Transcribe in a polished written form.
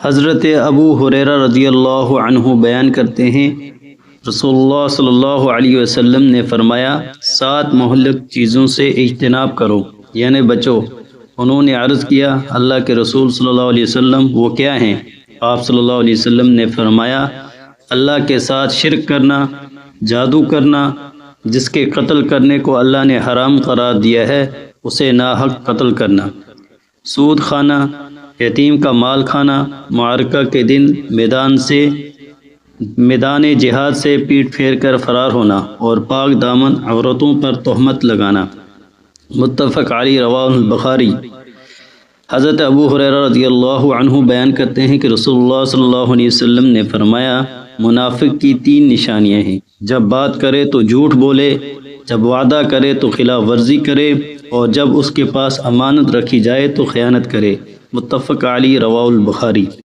حضرت ابو ہریرہ رضی اللہ عنہ بیان کرتے ہیں، رسول اللہ صلی اللہ علیہ وسلم نے فرمایا، 7 مہلک چیزوں سے اجتناب کرو، یعنی بچو۔ انہوں نے عرض کیا، اللہ کے رسول صلی اللہ علیہ وسلم وہ کیا ہیں؟ آپ صلی اللہ علیہ وسلم نے فرمایا، اللہ کے ساتھ شرک کرنا، جادو کرنا، جس کے قتل کرنے کو اللہ نے حرام قرار دیا ہے اسے ناحق قتل کرنا، سود کھانا، یتیم کا مال کھانا، معرکہ کے دن میدان جہاد سے پیٹ پھیر کر فرار ہونا، اور پاک دامن عورتوں پر تہمت لگانا۔ متفق علیہ، رواہ البخاری۔ حضرت ابو ہریرہ رضی اللہ عنہ بیان کرتے ہیں کہ رسول اللہ صلی اللہ علیہ وسلم نے فرمایا، منافق کی 3 نشانیاں ہیں: جب بات کرے تو جھوٹ بولے، جب وعدہ کرے تو خلاف ورزی کرے، اور جب اس کے پاس امانت رکھی جائے تو خیانت کرے۔ متفق علیہ، رواہ البخاری۔